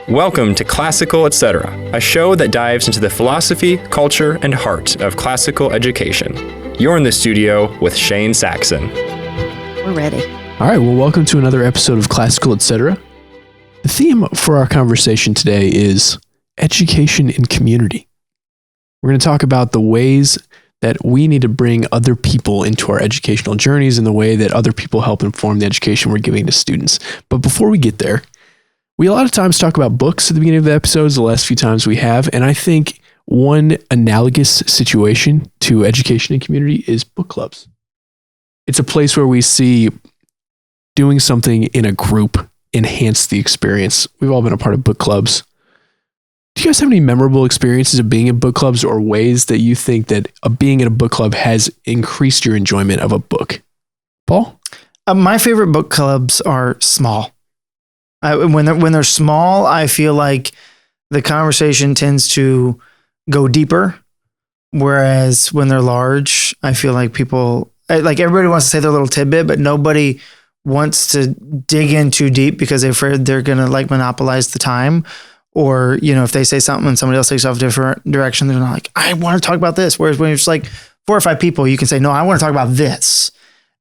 Welcome to Classical Etc., a show that dives into the philosophy, culture, and heart of classical education. You're in the studio with Shane Saxon. We're ready. All right, well, welcome to another episode of Classical Etc. The theme for our conversation today is education in community. We're going to talk about the ways that we need to bring other people into our educational journeys and the way that other people help inform the education we're giving to students. But before we get there, we a lot of times talk about books at the beginning of the episodes, the last few times we have, and I think one analogous situation to education and community is book clubs. It's a place where we see doing something in a group enhance the experience. We've all been a part of book clubs. Do you guys have any memorable experiences of being in book clubs or ways that you think that being in a book club has increased your enjoyment of a book? Paul? My favorite book clubs are small. When they're small, I feel like the conversation tends to go deeper. Whereas when they're large, I feel like everybody wants to say their little tidbit, but nobody wants to dig in too deep because they're afraid they're going to monopolize the time. Or, if they say something and somebody else takes off a different direction, they're not like, I want to talk about this. Whereas when it's like 4 or 5 people, you can say, no, I want to talk about this.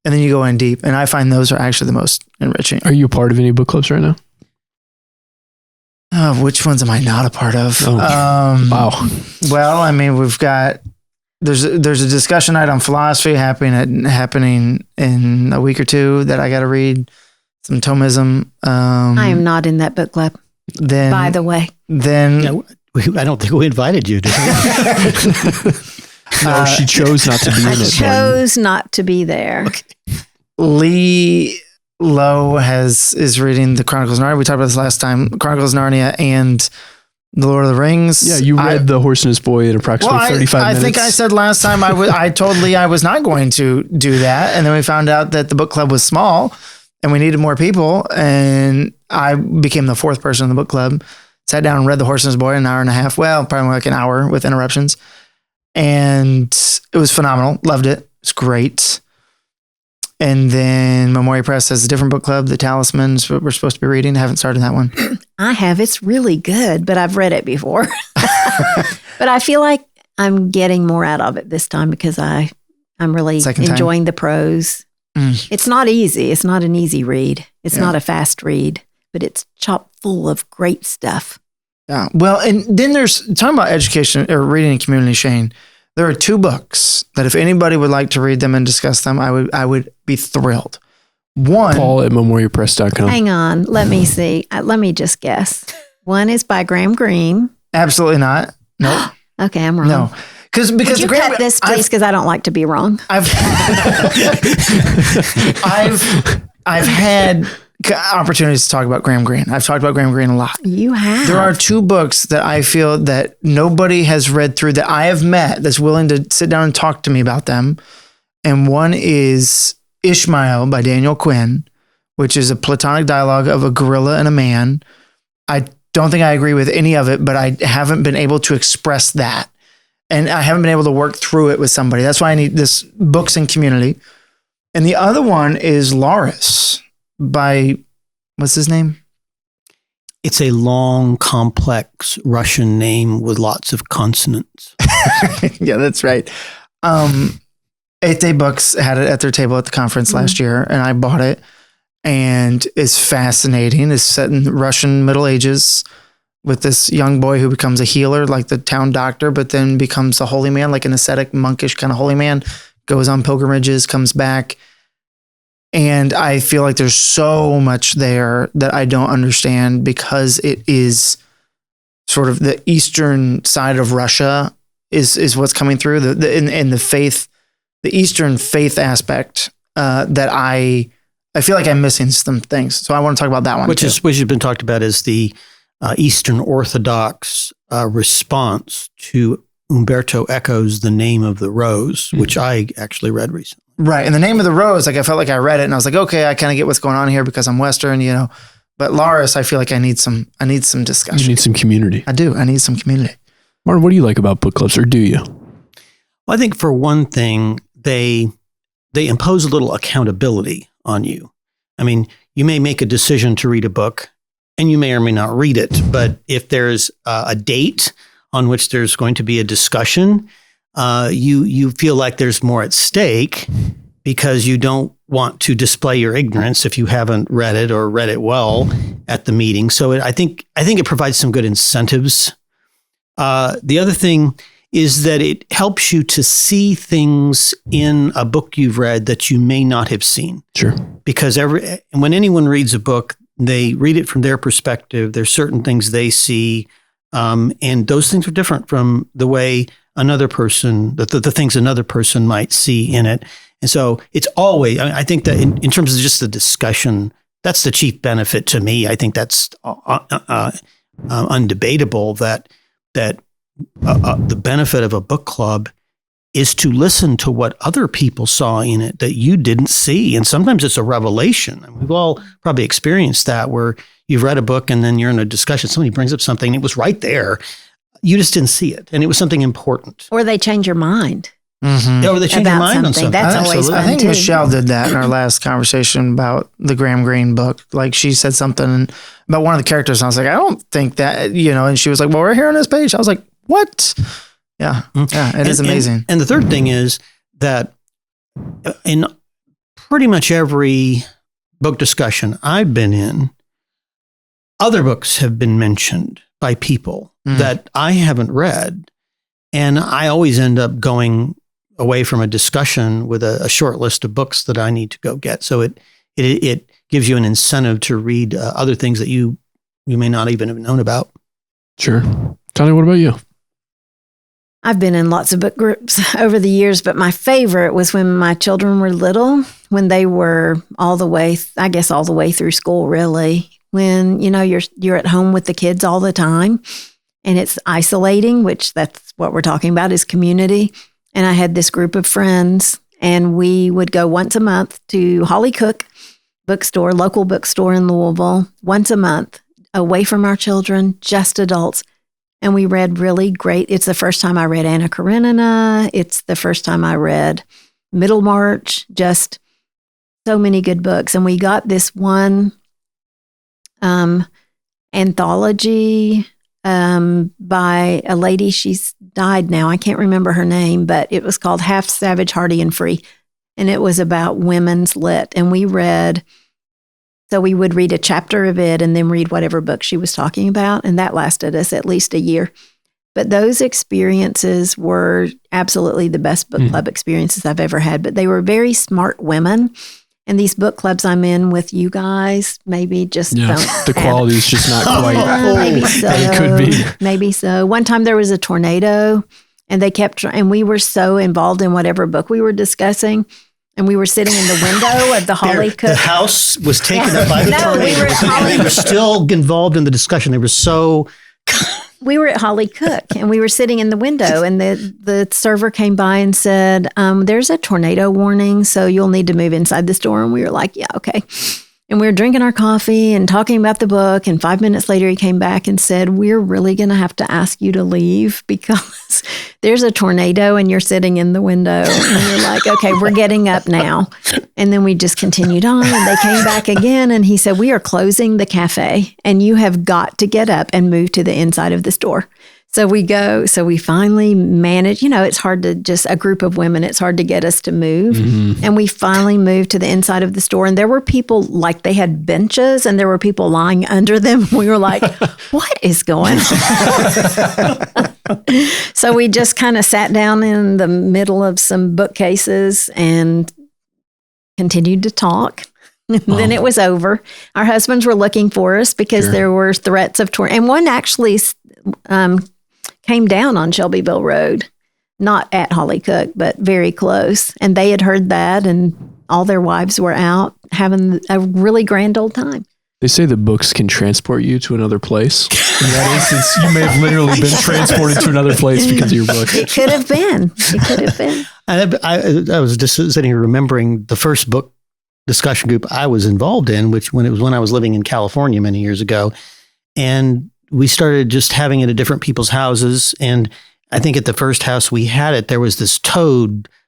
And then you go in deep. And I find those are actually the most enriching. Are you a part of any book clubs right now? Which ones am I not a part of? Oh, wow. Well, we've got, there's a discussion night on philosophy happening in a week or two that I got to read. Some Thomism. I am not in that book club. Then, by the way, I don't think we invited you. Did we? No, she chose not to be in it. Chose not to be there. Okay. Lee Lowe is reading the Chronicles of Narnia. We talked about this last time. Chronicles of Narnia and The Lord of the Rings. Yeah, you read The Horse and His Boy in approximately 35 minutes. I think I said last time I told Lee I was not going to do that. And then we found out that the book club was small and we needed more people. And I became the 4th person in the book club. Sat down and read The Horse and His Boy in an hour and a half. Well, probably like an hour with interruptions. And it was phenomenal. Loved it. It's great. And then Memoria Press has a different book club, The Talismans, what we're supposed to be reading. I haven't started that one. I have. It's really good, but I've read it before. But I feel like I'm getting more out of it this time because I'm really enjoying the prose. It's not easy. It's not an easy read. It's not a fast read, but it's chock full of great stuff. Yeah. Well, and then there's talking about education or reading in community, Shane. There are 2 books that if anybody would like to read them and discuss them, I would be thrilled. One, Paul at memoriapress.com. Hang on. Let me see. Let me just guess. One is by Graham Greene. Absolutely not. Nope. Okay, I'm wrong. No. Because Could you cut this, please? Because I don't like to be wrong. I've had opportunities to talk about Graham Greene. I've talked about Graham Greene a lot. You have. There are 2 books that I feel that nobody has read through that I have met that's willing to sit down and talk to me about them. And one is Ishmael by Daniel Quinn, which is a Platonic dialogue of a gorilla and a man. I don't think I agree with any of it, but I haven't been able to express that. And I haven't been able to work through it with somebody. That's why I need this books and community. And the other one is Laurus by, what's his name? It's a long, complex Russian name with lots of consonants. Yeah, that's right. 8 Day Books had it at their table at the conference last year, and I bought it. And it's fascinating. It's set in Russian Middle Ages with this young boy who becomes a healer, like the town doctor, but then becomes a holy man, like an ascetic, monkish kind of holy man, goes on pilgrimages, comes back. And I feel like there's so much there that I don't understand because it is sort of the eastern side of Russia is what's coming through in the faith, the Eastern faith aspect that I feel like I'm missing some things. So I want to talk about that one. Which has been talked about as the Eastern Orthodox response to Umberto Eco's The Name of the Rose, which I actually read recently. Right. And The Name of the Rose, I felt like I read it and I was like, okay, I kind of get what's going on here because I'm Western, But Laurus, I feel like I need some discussion. You need some community. I do. I need some community. Martin, what do you like about book clubs, or do you? Well, I think for one thing, they impose a little accountability on you. I mean, you may make a decision to read a book and you may or may not read it, but if there's a date on which there's going to be a discussion, you feel like there's more at stake because you don't want to display your ignorance if you haven't read it or read it well at the meeting. So I think it provides some good incentives. The other thing is that it helps you to see things in a book you've read that you may not have seen. Sure. Because when anyone reads a book, they read it from their perspective. There's certain things they see, and those things are different from the way another person, the things another person might see in it. And so it's always, I think that in terms of just the discussion, that's the chief benefit to me. I think that's undebatable that the benefit of a book club is to listen to what other people saw in it that you didn't see. And sometimes it's a revelation. And we've all probably experienced that, where you've read a book and then you're in a discussion, somebody brings up something, it was right there. You just didn't see it. And it was something important. Or they change your mind. Mm-hmm. Or they change your mind on something. That's always fun. I think too. Michelle did that in our last conversation about the Graham Greene book. Like, she said something about one of the characters, and I was like, I don't think that, and she was like, well, we're here on this page. I was like, what? Yeah. Yeah. It is amazing. And the third thing is that in pretty much every book discussion I've been in, other books have been mentioned by people that I haven't read. And I always end up going away from a discussion with a short list of books that I need to go get. So it gives you an incentive to read other things that you may not even have known about. Sure. Tanya, what about you? I've been in lots of book groups over the years, but my favorite was when my children were little, when they were all the way through school, really. When, you're at home with the kids all the time and it's isolating, which that's what we're talking about, is community. And I had this group of friends, and we would go once a month to Holly Cook bookstore, local bookstore in Louisville, once a month, away from our children, just adults. And we read really great. It's the first time I read Anna Karenina. It's the first time I read Middlemarch, just so many good books. And we got this one anthology by a lady. She's died now. I can't remember her name, but it was called Half Savage, Hardy, and Free. And it was about women's lit. And we would read a chapter of it and then read whatever book she was talking about. And that lasted us at least a year. But those experiences were absolutely the best book club experiences I've ever had. But they were very smart women. And these book clubs I'm in with you guys maybe just don't. The quality is just not quite maybe so. It could be. Maybe so. One time there was a tornado, and and we were so involved in whatever book we were discussing. And we were sitting in the window of the Holly Cook. The house was taken up by the tornado. They were still involved in the discussion. They were so... We were at Holly Cook, and we were sitting in the window, and the server came by and said, there's a tornado warning, so you'll need to move inside the store. And we were like, yeah, okay. And we were drinking our coffee and talking about the book. And 5 minutes later, he came back and said, we're really going to have to ask you to leave because there's a tornado and you're sitting in the window. And we're like, okay, we're getting up now. And then we just continued on, and they came back again. And he said, we are closing the cafe and you have got to get up and move to the inside of the store. So we finally managed, it's hard to just a group of women, it's hard to get us to move. Mm-hmm. And we finally moved to the inside of the store, and there were people, like, they had benches and there were people lying under them. We were like, what is going on? So we just kind of sat down in the middle of some bookcases and continued to talk. And then it was over. Our husbands were looking for us because there were threats of tornado. And one actually came down on Shelbyville Road, not at Holly Cook, but very close. And they had heard that, and all their wives were out having a really grand old time. They say that books can transport you to another place. In that instance, you may have literally been transported to another place because of your book. It could have been. I was just sitting here remembering the first book discussion group I was involved in, when I was living in California many years ago. And we started just having it at different people's houses. And I think at the first house we had it, there was this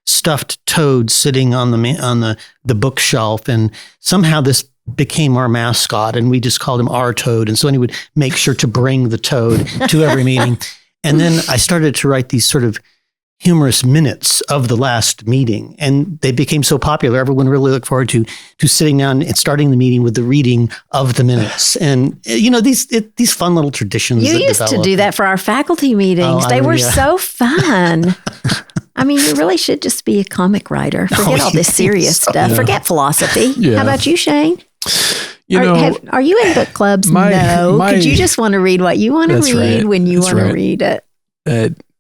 stuffed toad sitting on the bookshelf. And somehow this became our mascot, and we just called him our toad. And so he would make sure to bring the toad to every meeting. And then I started to write these sort of humorous minutes of the last meeting, and they became so popular. Everyone really looked forward to sitting down and starting the meeting with the reading of the minutes. And these fun little traditions. You used to do that for our faculty meetings. They were so fun. I mean, you really should just be a comic writer. Forget all this serious stuff. Yeah. Forget philosophy. Yeah. How about you, Shane? Are you in book clubs? No. Because you just want to read what you want to read when you want to read it.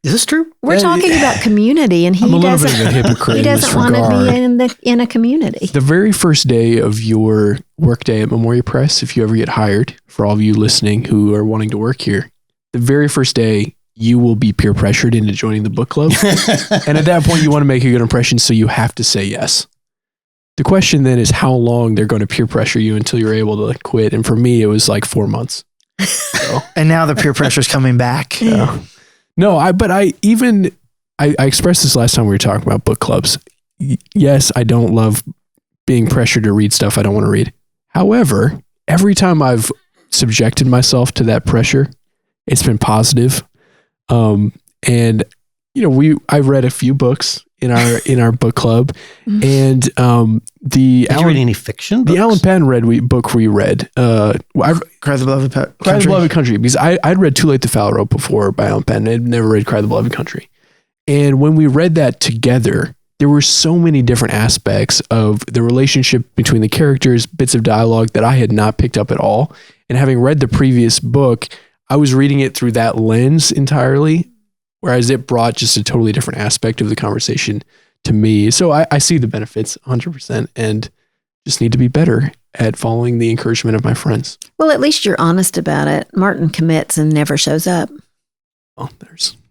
Is this true? We're talking about community, and he doesn't want to be in a community. The very first day of your workday at Memoria Press, if you ever get hired, for all of you listening who are wanting to work here, the very first day you will be peer pressured into joining the book club. And at that point, you want to make a good impression, so you have to say yes. The question then is how long they're going to peer pressure you until you're able to quit. And for me, it was like 4 months. So. And now the peer pressure is coming back. Yeah. No, I expressed this last time we were talking about book clubs. Yes, I don't love being pressured to read stuff I don't want to read. However, every time I've subjected myself to that pressure, it's been positive. And I read a few books in our book club, and did you read any fiction books? The Alan Penn book we read. Cry the Beloved Country, because I'd read Too Late to Foul Rope before by Alan Penn. I'd never read Cry the Beloved Country. And when we read that together, there were so many different aspects of the relationship between the characters, bits of dialogue that I had not picked up at all. And having read the previous book, I was reading it through that lens entirely, whereas it brought just a totally different aspect of the conversation to me. So I see the benefits 100% and just need to be better at following the encouragement of my friends. Well, at least you're honest about it. Martin commits and never shows up. Oh,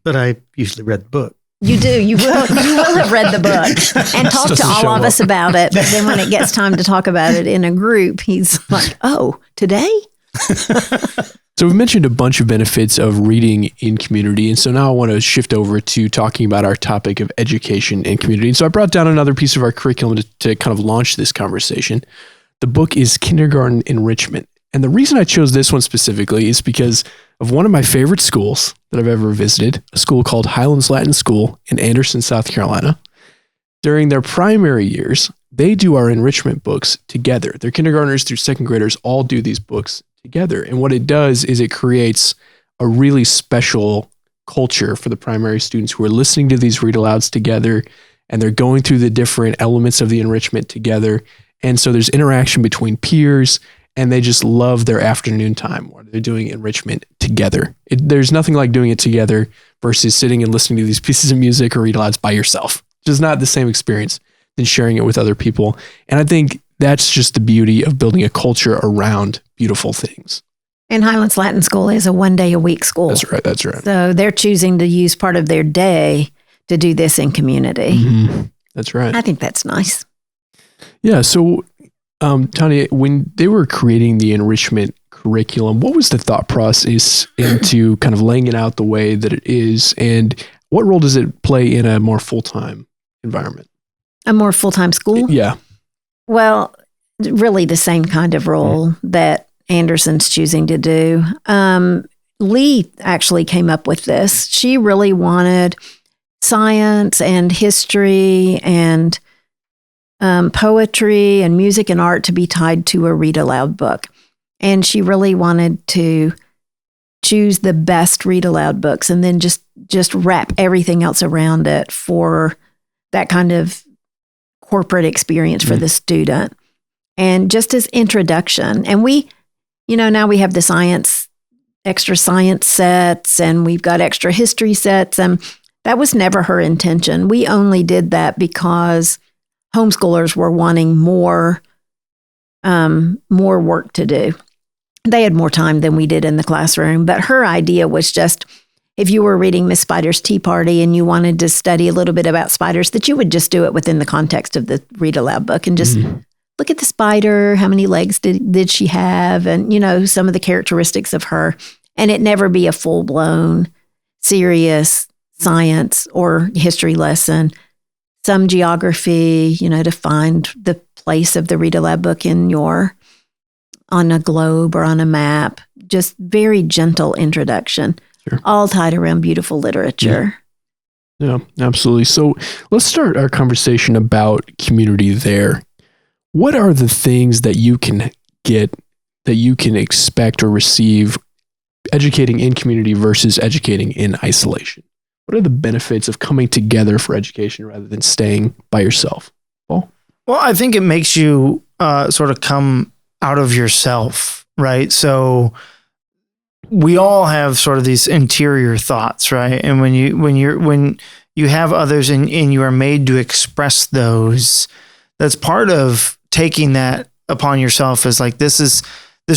But I usually read the book. You do. You will have read the book and talk to all of us about it. But then when it gets time to talk about it in a group, he's like, oh, today? So we mentioned a bunch of benefits of reading in community. And so now I want to shift over to talking about our topic of education and community. And so I brought down another piece of our curriculum to kind of launch this conversation. The book is Kindergarten Enrichment. And the reason I chose this one specifically is because of one of my favorite schools that I've ever visited, a school called Highlands Latin School in Anderson, South Carolina. During their primary years, they do our enrichment books together. Their kindergartners through second graders all do these books together. And what it does is it creates a really special culture for the primary students who are listening to these read alouds together, and they're going through the different elements of the enrichment together. And so there's interaction between peers, and they just love their afternoon time where they're doing enrichment together. There's nothing like doing it together versus sitting and listening to these pieces of music or read alouds by yourself. It's just not the same experience than sharing it with other people. And I think that's just the beauty of building a culture around beautiful things. And Highlands Latin School is a 1 day a week school. That's right. So they're choosing to use part of their day to do this in community. Mm-hmm. That's right. I think that's nice. Yeah. So, Tanya, when they were creating the enrichment curriculum, what was the thought process into kind of laying it out the way that it is? And what role does it play in a more full-time environment? A more full-time school? Yeah. Well, really the same kind of role that Anderson's choosing to do. Lee actually came up with this. She really wanted science and history and poetry and music and art to be tied to a read aloud book. And she really wanted to choose the best read aloud books and then just wrap everything else around it for that kind of corporate experience for the student. And just as introduction, and we, now we have the extra science sets, and we've got extra history sets, and that was never her intention. We only did that because homeschoolers were wanting more work to do. They had more time than we did in the classroom, but her idea was just, if you were reading Miss Spider's Tea Party and you wanted to study a little bit about spiders, that you would just do it within the context of the read aloud book and just look at the spider, how many legs did she have, and some of the characteristics of her, and it never be a full-blown serious science or history lesson. Some geography, to find the place of the read aloud book in your on a globe or on a map. Just very gentle introduction, all tied around beautiful literature. Yeah, absolutely. So let's start our conversation about community there. What are the things that you can get, that you can expect or receive educating in community versus educating in isolation? What are the benefits of coming together for education rather than staying by yourself? Paul? Well, I think it makes you sort of come out of yourself, right? So we all have sort of these interior thoughts, right? And when you have others and you are made to express those, that's part of taking that upon yourself as like, this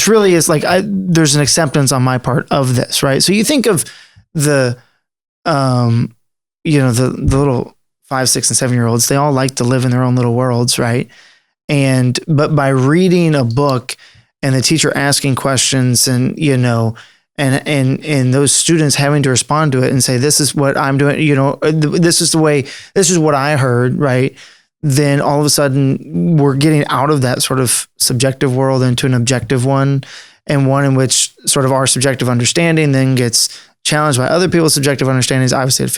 really is like, there's an acceptance on my part of this, right? So you think of the little 5, 6, and 7-year-olds, they all like to live in their own little worlds, right? But by reading a book and the teacher asking questions and, and those students having to respond to it and say, this is what I'm doing, this is what I heard, right? Then all of a sudden we're getting out of that sort of subjective world into an objective one, and one in which sort of our subjective understanding then gets challenged by other people's subjective understandings, obviously at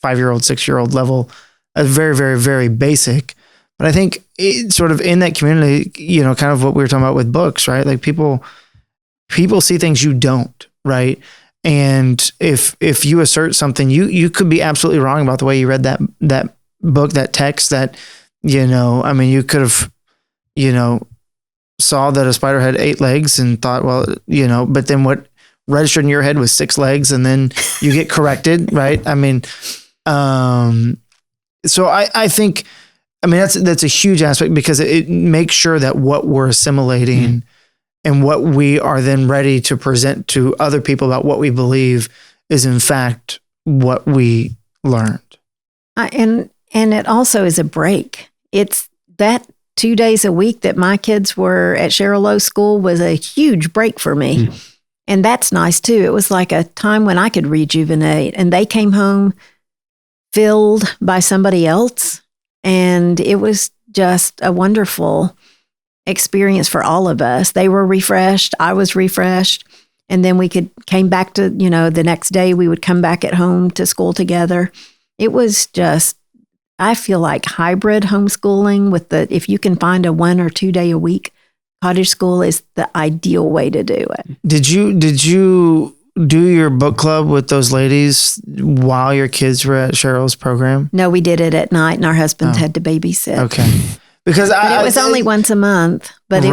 5-year-old, 6-year-old level, very, very, very basic. But I think sort of in that community, kind of what we were talking about with books, right? Like people see things you don't, right? And if you assert something, you could be absolutely wrong about the way you read that book, that text, that, you could have, saw that a spider had 8 legs and thought, well, but then what registered in your head was 6 legs, and then you get corrected, right? So I think, that's a huge aspect, because it makes sure that what we're assimilating and what we are then ready to present to other people about what we believe is in fact what we learned. And it also is a break. It's that 2 days a week that my kids were at Cheryl Lowe School was a huge break for me. And that's nice too. It was like a time when I could rejuvenate, and they came home filled by somebody else. And it was just a wonderful experience for all of us. They were refreshed. I was refreshed. And then we came back to, the next day we would come back at home to school together. It was just, I feel like hybrid homeschooling if you can find a 1 or 2 day a week cottage school is the ideal way to do it. Did you do your book club with those ladies while your kids were at Cheryl's program? No, we did it at night, and our husbands had to babysit. Okay. Because it was only once a month, but it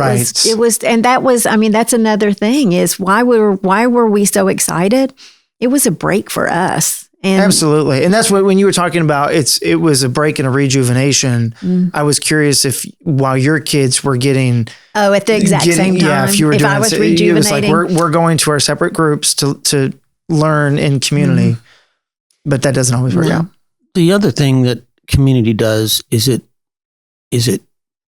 was, and that was, that's another thing is why were we so excited? It was a break for us. And absolutely. And that's what, when you were talking about it was a break and a rejuvenation. I was curious if while your kids were getting at the exact same time, if you were doing I was rejuvenating, it was like we're going to our separate groups to learn in community, but that doesn't always work out. The other thing that community does is it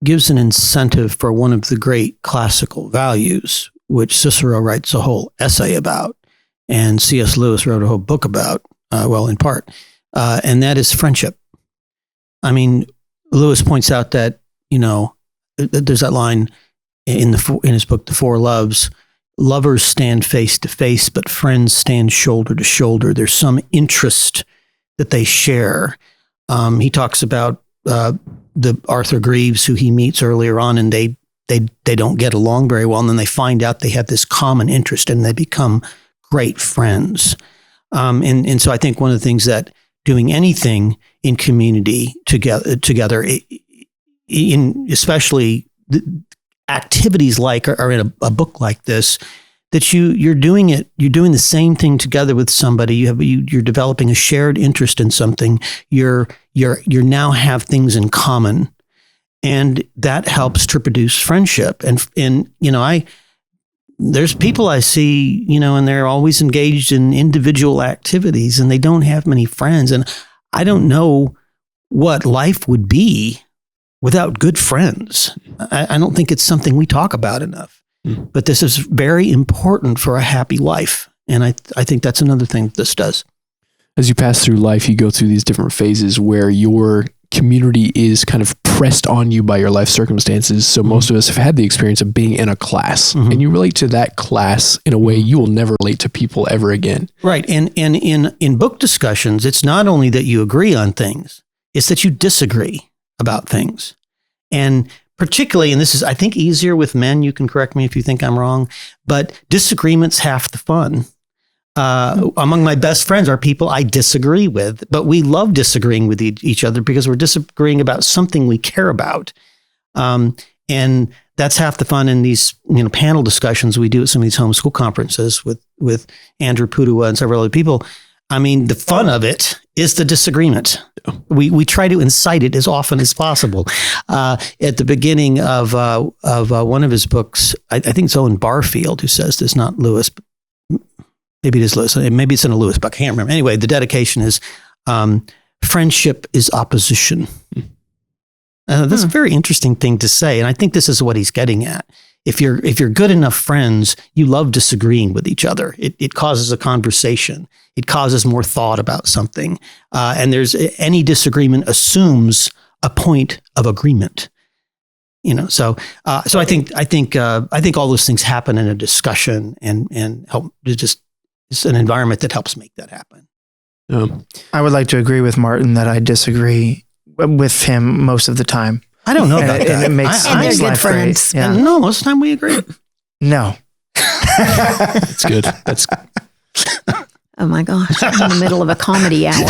gives an incentive for one of the great classical values, which Cicero writes a whole essay about, and C.S. Lewis wrote a whole book about. In part, and that is friendship. Lewis points out that, there's that line in his book, The Four Loves, lovers stand face to face, but friends stand shoulder to shoulder. There's some interest that they share. He talks about the Arthur Greaves who he meets earlier on, and they don't get along very well, and then they find out they have this common interest, and they become great friends. And so I think one of the things that doing anything in community together, in especially activities like are in a book like this, that you're doing the same thing together with somebody. You're developing a shared interest in something. You're now have things in common, and that helps to produce friendship. And there's people I see, and they're always engaged in individual activities, and they don't have many friends. And I don't know what life would be without good friends. I don't think it's something we talk about enough. But this is very important for a happy life. And I think that's another thing that this does. As you pass through life, you go through these different phases where your community is kind of pressed on you by your life circumstances. So most of us have had the experience of being in a class, and you relate to that class in a way you will never relate to people ever again. Right. And in book discussions, it's not only that you agree on things, it's that you disagree about things. And particularly, and this is, I think, easier with men, you can correct me if you think I'm wrong, but disagreement's half the fun. Among my best friends are people I disagree with, but we love disagreeing with each other because we're disagreeing about something we care about. And that's half the fun in these panel discussions we do at some of these homeschool conferences with Andrew Pudua and several other people. I mean, the fun of it is the disagreement. We try to incite it as often as possible. At the beginning of one of his books, I think it's Owen Barfield who says this, not Lewis. Maybe it is Lewis. Maybe it's in a Lewis book. I can't remember. Anyway, the dedication is friendship is opposition. That's a very interesting thing to say, and I think this is what he's getting at. If you're good enough friends, you love disagreeing with each other. It causes a conversation. It causes more thought about something. And there's any disagreement assumes a point of agreement. So I think all those things happen in a discussion and help to just. It's an environment that helps make that happen. I would like to agree with Martin that I disagree with him most of the time. I don't know about that. And it makes they're good friends. Yeah. No, most of the time we agree. No. That's good. That's. Oh my gosh, I'm in the middle of a comedy hour.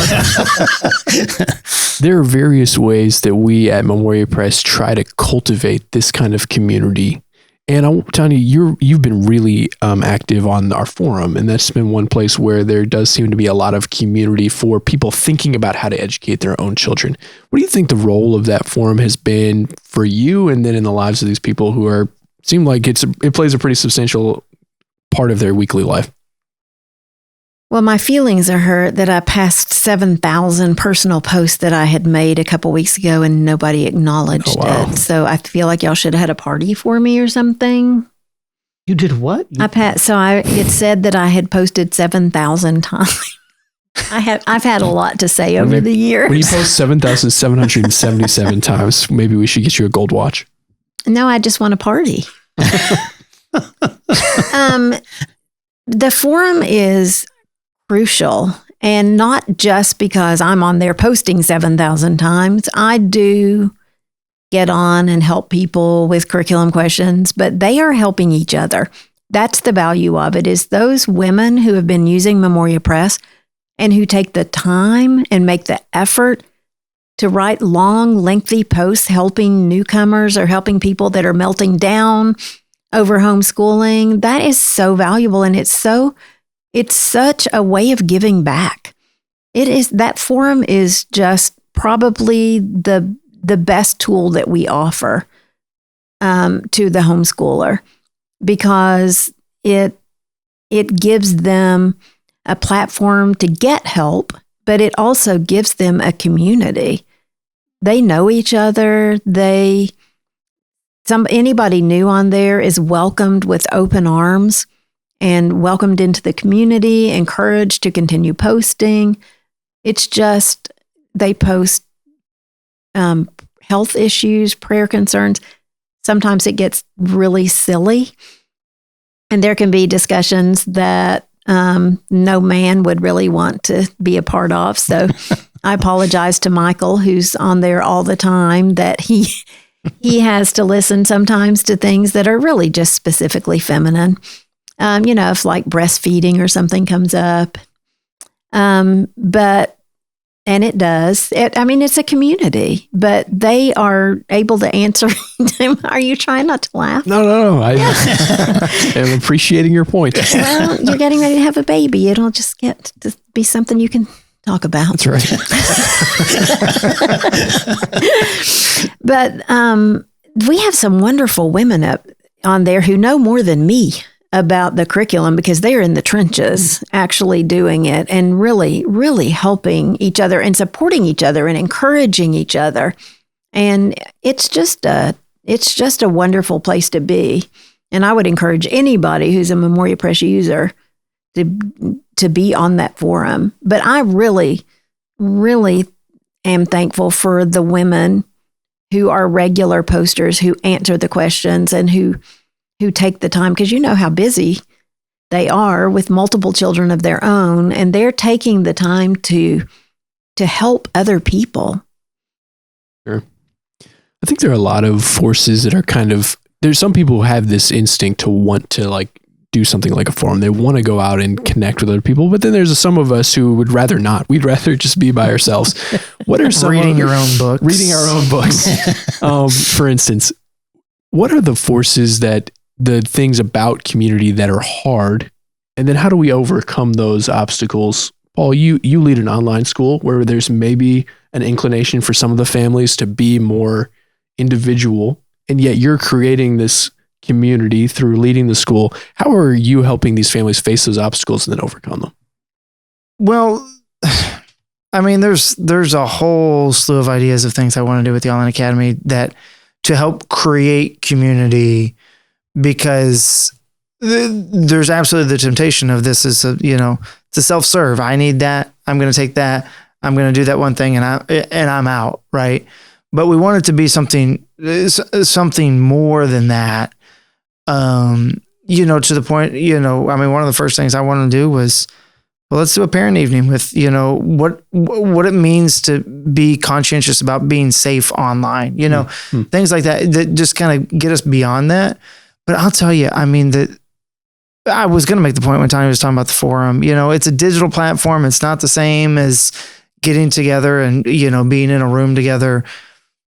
There are various ways that we at Memoria Press try to cultivate this kind of community. And Tanya, you've been really active on our forum, and that's been one place where there does seem to be a lot of community for people thinking about how to educate their own children. What do you think the role of that forum has been for you, and then in the lives of these people who seem like it plays a pretty substantial part of their weekly life? Well, my feelings are hurt that I passed 7,000 personal posts that I had made a couple weeks ago and nobody acknowledged it. So I feel like y'all should have had a party for me or something. You did what? It said that I had posted 7,000 times. I've had a lot to say over the years. When you post 7,777 times, maybe we should get you a gold watch. No, I just want a party. The forum is crucial, and not just because I'm on there posting 7,000 times. I do get on and help people with curriculum questions, but they are helping each other. That's the value of it, is those women who have been using Memoria Press and who take the time and make the effort to write long, lengthy posts helping newcomers or helping people that are melting down over homeschooling. That is so valuable, and it's such a way of giving back. That forum is just probably the best tool that we offer to the homeschooler, because it gives them a platform to get help, but it also gives them a community. They know each other. Anybody new on there is welcomed with open arms and welcomed into the community, encouraged to continue posting. It's just, they post health issues, prayer concerns. Sometimes it gets really silly, and there can be discussions that no man would really want to be a part of. So I apologize to Michael, who's on there all the time, that he has to listen sometimes to things that are really just specifically feminine. If like breastfeeding or something comes up. And it does. It's a community, but they are able to answer. Are you trying not to laugh? No. I am appreciating your point. Well, you're getting ready to have a baby. It'll just get to be something you can talk about. That's right. But we have some wonderful women up on there who know more than me about the curriculum, because they're in the trenches actually doing it and really, really helping each other and supporting each other and encouraging each other. And it's just a wonderful place to be. And I would encourage anybody who's a Memoria Press user to be on that forum. But I really, really am thankful for the women who are regular posters, who answer the questions and who take the time, because you know how busy they are with multiple children of their own, and they're taking the time to help other people. Sure. I think there are a lot of forces that are there's some people who have this instinct to want to like do something like a forum. They want to go out and connect with other people, but then there's some of us who would rather not. We'd rather just be by ourselves. What are some reading your own books? Reading our own books. For instance, what are the forces the things about community that are hard, and then how do we overcome those obstacles? Paul, you lead an online school where there's maybe an inclination for some of the families to be more individual, and yet you're creating this community through leading the school. How are you helping these families face those obstacles and then overcome them? Well, I mean, there's a whole slew of ideas of things I want to do with the Online Academy that to help create community, because there's absolutely the temptation of this is it's a self-serve. I need that. I'm going to take that. I'm going to do that one thing and I'm out. Right. But we want it to be something more than that. To the point, I mean, one of the first things I wanted to do was, well, let's do a parent evening with, what it means to be conscientious about being safe online, things like that just kind of get us beyond that. But I'll tell you, I mean, that I was going to make the point when Tanya was talking about the forum, it's a digital platform. It's not the same as getting together and, being in a room together.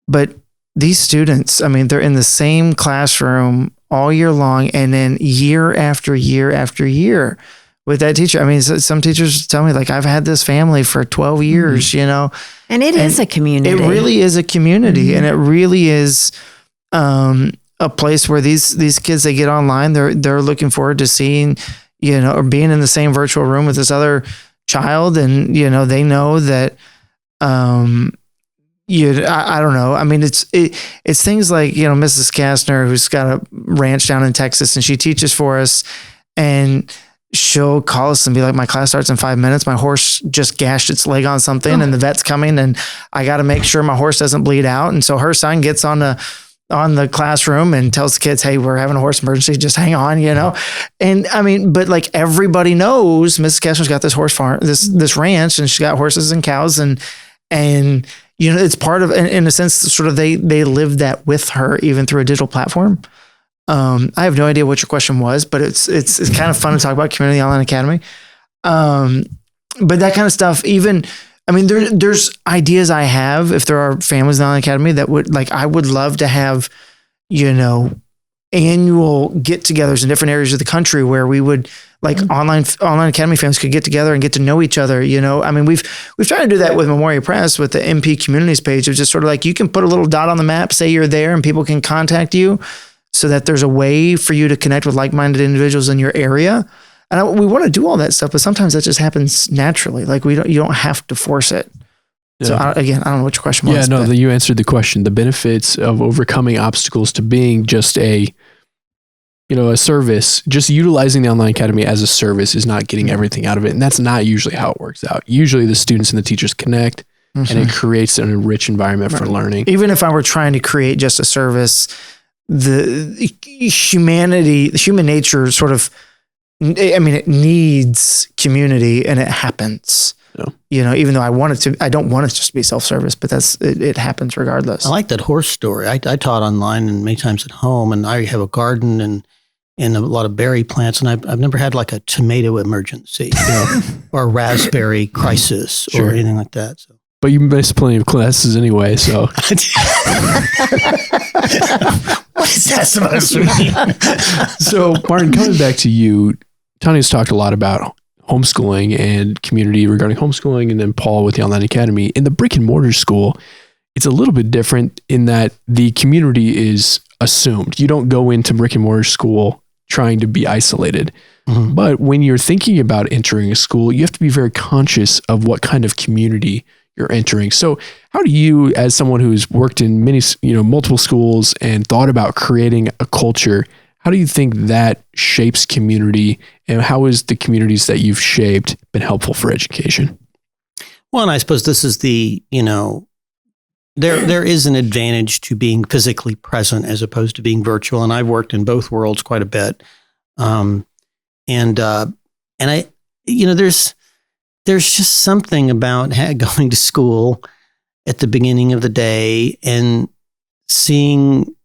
But these students, I mean, they're in the same classroom all year long, and then year after year after year with that teacher. I mean, some teachers tell me, like, I've had this family for 12 years, And it is a community. It really is a community. Mm-hmm. And it really is a place where these kids, they get online, they're looking forward to seeing, or being in the same virtual room with this other child. And, they know that, I don't know. I mean, it's things like, Mrs. Kastner, who's got a ranch down in Texas, and she teaches for us, and she'll call us and be like, my class starts in 5 minutes. My horse just gashed its leg on something and the vet's coming, and I got to make sure my horse doesn't bleed out. And so her son gets on the classroom and tells the kids, hey, we're having a horse emergency. Just hang on, And I mean, but like everybody knows Mrs. Kastner's got this horse farm, this ranch, and she's got horses and cows and it's part of, in a sense, sort of they live that with her, even through a digital platform. I have no idea what your question was, but it's kind of fun to talk about Community Online Academy. But that kind of stuff, even, I mean, there's ideas I have, if there are families in the Online Academy that would, like, I would love to have, annual get-togethers in different areas of the country where we would, like, online Academy families could get together and get to know each other. I mean, we've tried to do that with Memoria Press, with the MP Communities page, of just sort of like, you can put a little dot on the map, say you're there, and people can contact you, so that there's a way for you to connect with like-minded individuals in your area. And we want to do all that stuff, but sometimes that just happens naturally. Like, you don't have to force it. Yeah. So I don't know what your question was. Yeah, no, you answered the question. The benefits of overcoming obstacles to being just a service, just utilizing the Online Academy as a service is not getting everything out of it. And that's not usually how it works out. Usually the students and the teachers connect, and it creates an enriched environment for learning. Even if I were trying to create just a service, the human nature sort of, I mean, it needs community, and it happens. Even though I don't want it just to be self-service, but it happens regardless. I like that horse story. I taught online and many times at home, and I have a garden and a lot of berry plants, and I've never had like a tomato emergency or a raspberry crisis or anything like that. So. But you missed plenty of classes anyway, so. What is that supposed to mean? So, Martin, coming back to you, Tanya's talked a lot about homeschooling and community regarding homeschooling, and then Paul with the Online Academy. In the brick and mortar school, it's a little bit different in that the community is assumed. You don't go into brick and mortar school trying to be isolated. Mm-hmm. But when you're thinking about entering a school, you have to be very conscious of what kind of community you're entering. So how do you, as someone who's worked in multiple schools and thought about creating a culture, how do you think that shapes community, and how has the communities that you've shaped been helpful for education? Well, and I suppose this is the, there is an advantage to being physically present as opposed to being virtual. And I've worked in both worlds quite a bit. And I, there's just something about going to school at the beginning of the day and seeing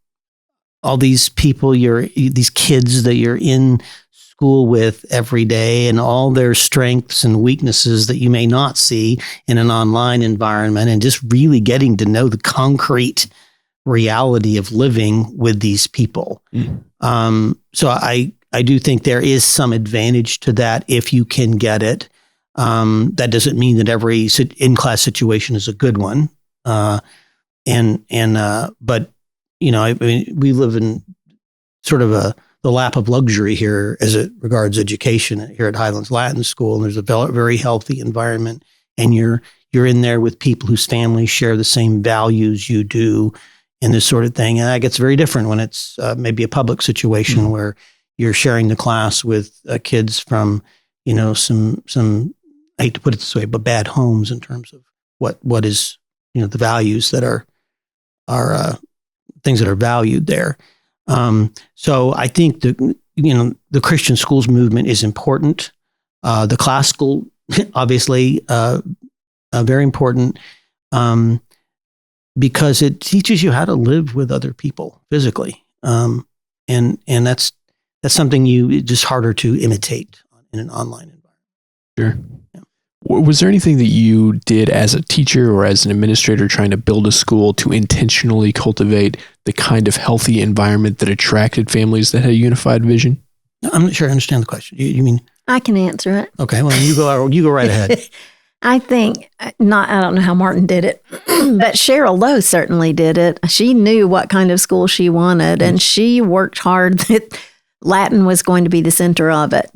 all these people, these kids that you're in school with every day, and all their strengths and weaknesses that you may not see in an online environment, and just really getting to know the concrete reality of living with these people. So I do think there is some advantage to that if you can get it. That doesn't mean that every in-class situation is a good one. But I mean, we live in sort of the lap of luxury here as it regards education here at Highlands Latin School. And there's a very healthy environment, and you're in there with people whose families share the same values you do and this sort of thing. And that gets very different when it's maybe a public situation where you're sharing the class with kids from, some, I hate to put it this way, but bad homes in terms of what is, the values that are things that are valued there. So I think the Christian schools movement is important. The classical, obviously, very important, because it teaches you how to live with other people physically. And that's something it's just harder to imitate in an online environment. Sure. Yeah. Was there anything that you did as a teacher or as an administrator trying to build a school to intentionally cultivate the kind of healthy environment that attracted families that had a unified vision? I'm not sure I understand the question. You mean? I can answer it. Okay, well, you go right ahead. I think I don't know how Martin did it, but Cheryl Lowe certainly did it. She knew what kind of school she wanted, and she worked hard that Latin was going to be the center of it.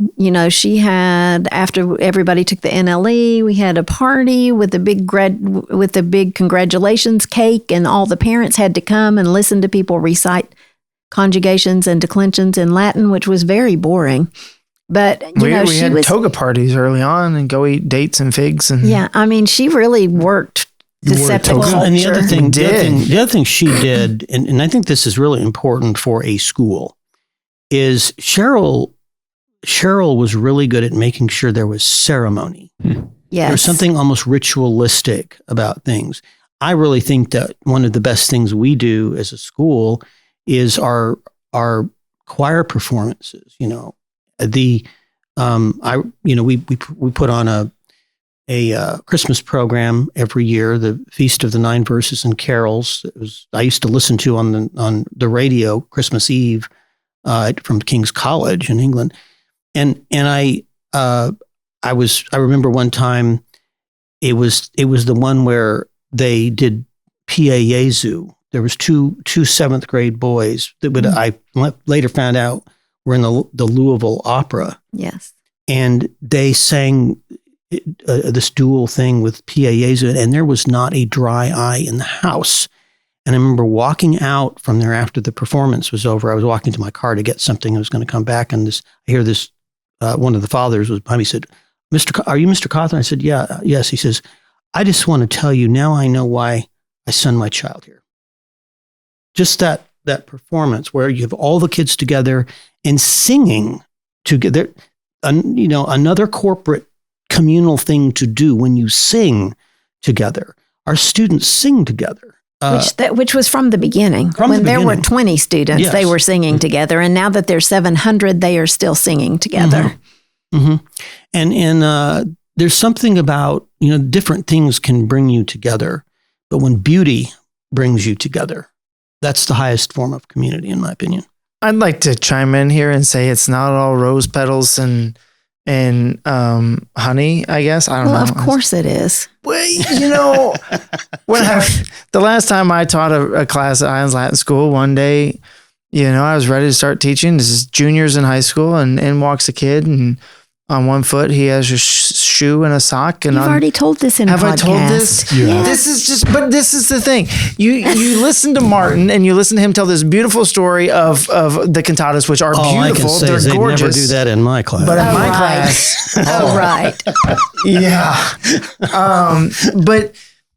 She had, after everybody took the NLE, we had a party with the big congratulations cake, and all the parents had to come and listen to people recite conjugations and declensions in Latin, which was very boring. But we had toga parties early on and go eat dates and figs. And yeah, I mean, she really worked to set the culture. And the other thing she did, and I think this is really important for a school, is Cheryl was really good at making sure there was ceremony. Yes. There's something almost ritualistic about things. I really think that one of the best things we do as a school is our choir performances. We put on a Christmas program every year, the Feast of the Nine Verses and Carols. I used to listen to on the radio Christmas Eve from King's College in England, and I remember one time it was the one where they did Pia Jesu. There was two 7th grade boys that I later found out were in the Louisville Opera. Yes. And they sang this dual thing with Pia Jesu, and there was not a dry eye in the house. And I remember walking out from there after the performance was over. I was walking to my car to get something. I was going to come back, and I hear this, one of the fathers was behind me, said, are you Mr. Cawthorn? I said, yeah, yes. He says, I just want to tell you, now I know why I send my child here. Just that performance where you have all the kids together and singing together, another corporate communal thing to do when you sing together. Our students sing together. Which was from the beginning. There were 20 students, yes. They were singing together. And now that there's 700, they are still singing together. Mm-hmm. And there's something about, different things can bring you together. But when beauty brings you together, that's the highest form of community, in my opinion. I'd like to chime in here and say it's not all rose petals and honey, I guess. I don't know. Well, of course it is. Well, the last time I taught a class at Highlands Latin School, one day, I was ready to start teaching. This is juniors in high school, and in walks a kid, and on one foot he has a shoe and a sock. And you've already told this in a podcast. Have I told this? Yeah. This is the thing. You listen to Martin and you listen to him tell this beautiful story of the cantatas, which are beautiful. I can say they're gorgeous. Never do that in my class. But in my class, right. Yeah. But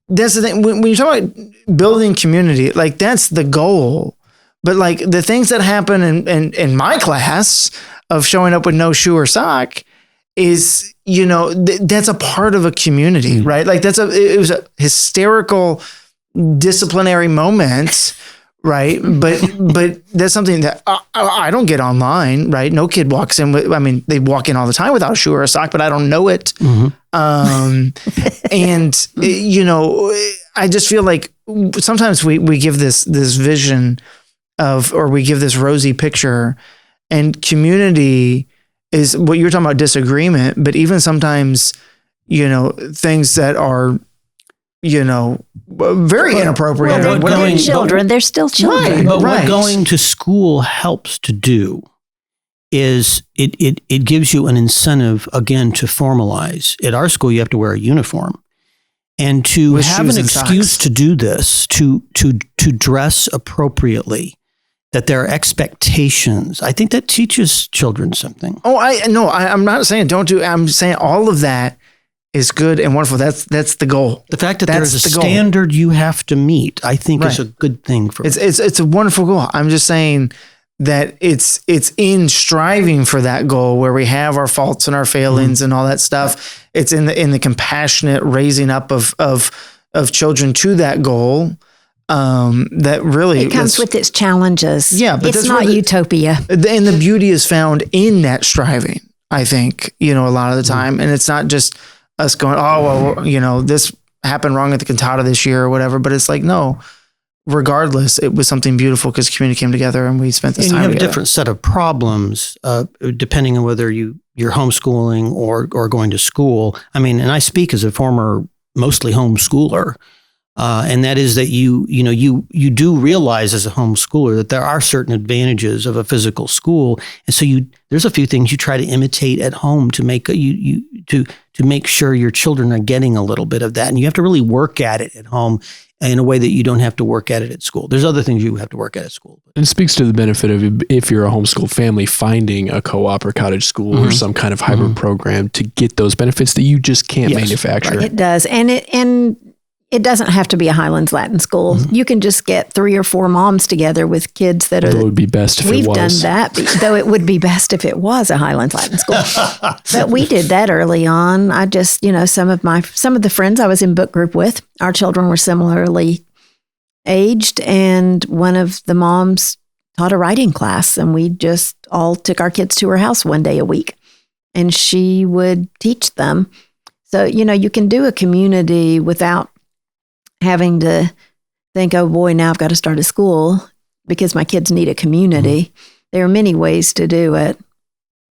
that's the thing. When you talk about building community, like that's the goal. But like the things that happen in my class of showing up with no shoe or sock is, that's a part of a community, right? Like it was a hysterical disciplinary moment, right? But that's something that I don't get online, right? No kid walks in with, they walk in all the time without a shoe or a sock, but I don't know it. Mm-hmm. And I just feel like sometimes we give this vision of, or we give this rosy picture, and community is what you're talking about, disagreement, but even sometimes, things that are, very inappropriate. Well, they're children. They're still children. Right, but what going to school helps to do is it gives you an incentive, again, to formalize. At our school, you have to wear a uniform. And to have an excuse to do this, to dress appropriately, that there are expectations. I think that teaches children something. I'm not saying don't do. I'm saying all of that is good and wonderful. That's the goal. The fact that there's a standard you have to meet, I think, is a good thing for it's a wonderful goal. I'm just saying that it's in striving for that goal where we have our faults and our failings and all that stuff. It's in the compassionate raising up of children to that goal. That really it comes with its challenges. Yeah, but it's not utopia. And the beauty is found in that striving, I think, a lot of the time. And it's not just us going, this happened wrong at the cantata this year or whatever. But it's like, no, regardless, it was something beautiful because the community came together and we spent this time together. You have a different set of problems depending on whether you're homeschooling or going to school. And I speak as a former mostly homeschooler. And that is that you do realize as a homeschooler that there are certain advantages of a physical school, and so there's a few things you try to imitate at home to make to make sure your children are getting a little bit of that, and you have to really work at it at home in a way that you don't have to work at it at school. There's other things you have to work at school. And it speaks to the benefit of, if you're a homeschool family, finding a co-op or cottage school or some kind of hybrid program to get those benefits that you just can't manufacture. It does, and it doesn't have to be a Highlands Latin school. Mm-hmm. You can just get 3 or 4 moms together with kids that are. Though it would be best if it was. We've done that, though it would be best if it was a Highlands Latin school. But we did that early on. I just, some of the friends I was in book group with, our children were similarly aged, and one of the moms taught a writing class, and we just all took our kids to her house one day a week, and she would teach them. So, you can do a community without having to think, oh boy, now I've got to start a school because my kids need a community. Mm-hmm. There are many ways to do it.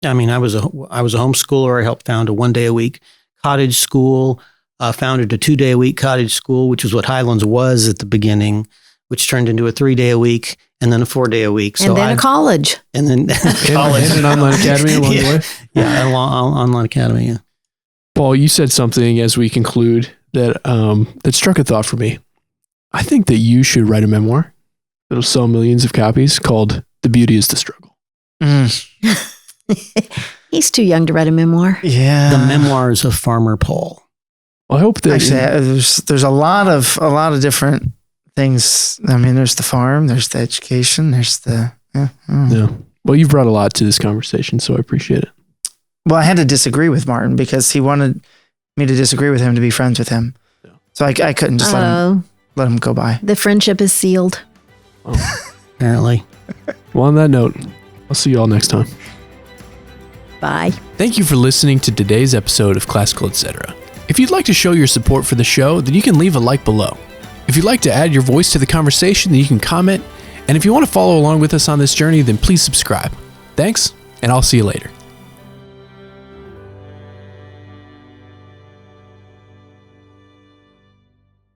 I was a homeschooler. I helped found a 1-day-a-week cottage school, founded a 2-day-a-week cottage school, which is what Highlands was at the beginning, which turned into a 3-day-a-week and then a 4-day-a-week. And then a college. And then college. And an online academy along the way. Yeah, an online academy, yeah. Paul, you said something as we conclude that struck a thought for me. I think that you should write a memoir that'll sell millions of copies called The Beauty is the Struggle. He's too young to write a memoir. Yeah. The Memoirs of Farmer Paul. Well, I hope that there's a lot of different things. There's the farm, there's the education, there's the yeah. Well, you've brought a lot to this conversation, so I appreciate it. Well, I had to disagree with Martin because he wanted me to disagree with him to be friends with him. Yeah. So I couldn't just let him go by. The friendship is sealed. Apparently. Well, on that note, I'll see you all next time. Bye. Thank you for listening to today's episode of Classical Etc. If you'd like to show your support for the show, then you can leave a like below. If you'd like to add your voice to the conversation, then you can comment. And if you want to follow along with us on this journey, then please subscribe. Thanks, and I'll see you later.